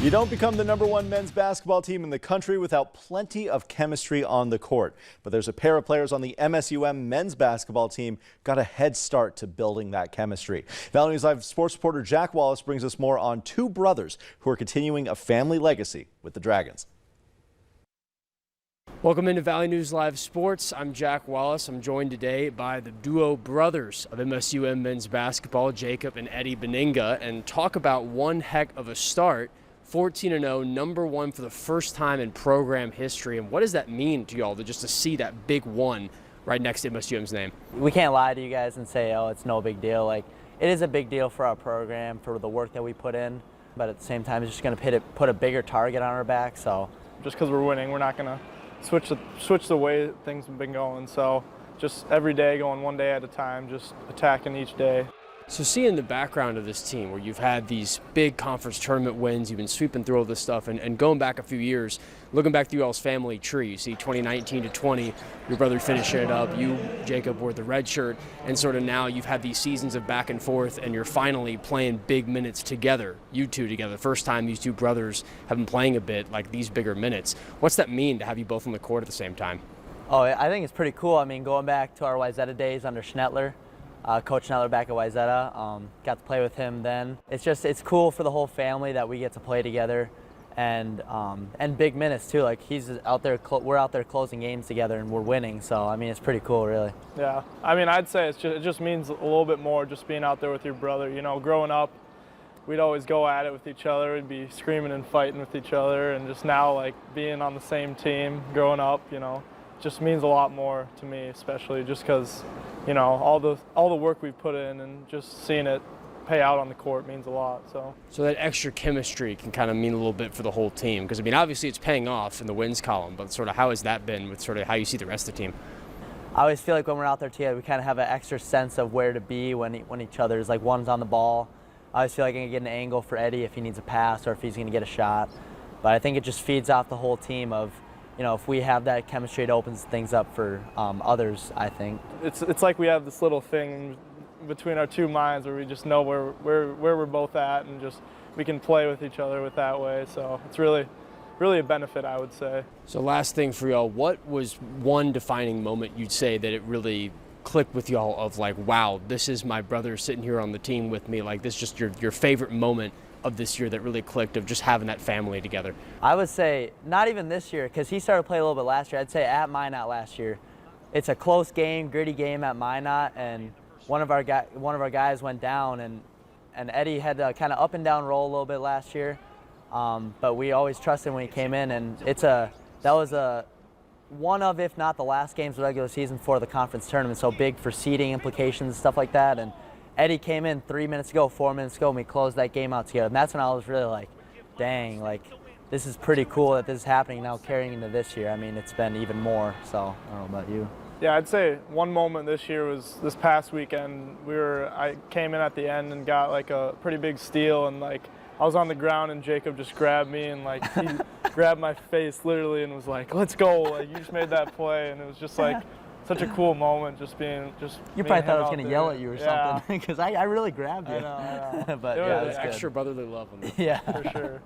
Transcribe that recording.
You don't become the #1 men's basketball team in the country without plenty of chemistry on the court. But there's a pair of players on the MSUM men's basketball team got a head start to building that chemistry. Valley News Live sports reporter Jack Wallace brings us more on two brothers who are continuing a family legacy with the Dragons. Welcome into Valley News Live Sports. I'm Jack Wallace. I'm joined today by the duo brothers of MSUM men's basketball, Jacob and Eddie Beeninga, and talk about one heck of a start. 14-0, #1 for the first time in program history. And what does that mean to y'all to see that big one right next to MSUM's name? We can't lie to you guys and say, oh, it's no big deal. Like, it is a big deal for our program, for the work that we put in. But at the same time, it's just going to put a bigger target on our back. So just because we're winning, we're not going to switch the way things have been going. So just every day, going one day at a time, just attacking each day. So seeing the background of this team where you've had these big conference tournament wins, you've been sweeping through all this stuff, and going back a few years, looking back through y'all's family tree, you see 2019 to 20, your brother finishing it up, you, Jacob, wore the red shirt, and sort of now you've had these seasons of back and forth, and you're finally playing big minutes together, you two together. The first time these two brothers have been playing a bit, like these bigger minutes. What's that mean to have you both on the court at the same time? Oh, I think it's pretty cool. I mean, going back to our Wayzata days under Schnettler, Coach Schnettler back at Wayzata, got to play with him then. It's cool for the whole family that we get to play together, and big minutes too. Like he's out there, we're out there closing games together, and we're winning. So I mean, it's pretty cool, really. Yeah, I mean, I'd say it just means a little bit more just being out there with your brother. You know, growing up, we'd always go at it with each other. We'd be screaming and fighting with each other, and just now, like being on the same team, growing up, you know, just means a lot more to me, especially just because, you know, all the work we've put in and just seeing it pay out on the court means a lot. So that extra chemistry can kind of mean a little bit for the whole team, because I mean, obviously it's paying off in the wins column, but sort of how has that been with sort of how you see the rest of the team? I always feel like when we're out there together, we kind of have an extra sense of where to be when each other's, like, one's on the ball. I always feel like I can get an angle for Eddie if he needs a pass or if he's going to get a shot. But I think it just feeds off the whole team of, you know, if we have that chemistry, it opens things up for others, I think. It's like we have this little thing between our two minds where we just know where we're both at, and just we can play with each other with that way. So it's really a benefit, I would say. So last thing for y'all, what was one defining moment you'd say that it really clicked with y'all of like, wow, this is my brother sitting here on the team with me, like this is just your favorite moment of this year that really clicked, of just having that family together? I would say not even this year, because he started playing a little bit last year. I'd say at Minot last year. It's a close game, gritty game at Minot, and one of our guys went down, and Eddie had a kind of up and down roll a little bit last year, but we always trusted him when he came in, and that was one of, if not the last games of the regular season for the conference tournament, so big for seeding implications and stuff like that. And Eddie came in 3 minutes ago, 4 minutes ago, and we closed that game out together. And that's when I was really like, dang, like, this is pretty cool that this is happening now carrying into this year. I mean, it's been even more, so I don't know about you. Yeah, I'd say one moment this year was this past weekend. I came in at the end and got like a pretty big steal, and like I was on the ground and Jacob just grabbed me and like he grabbed my face literally and was like, let's go, like you just made that play. And it was just like such a cool moment, You probably thought I was going to yell at you or something, because I really grabbed you. I know. But it yeah, was extra brotherly love on that. Yeah. For sure.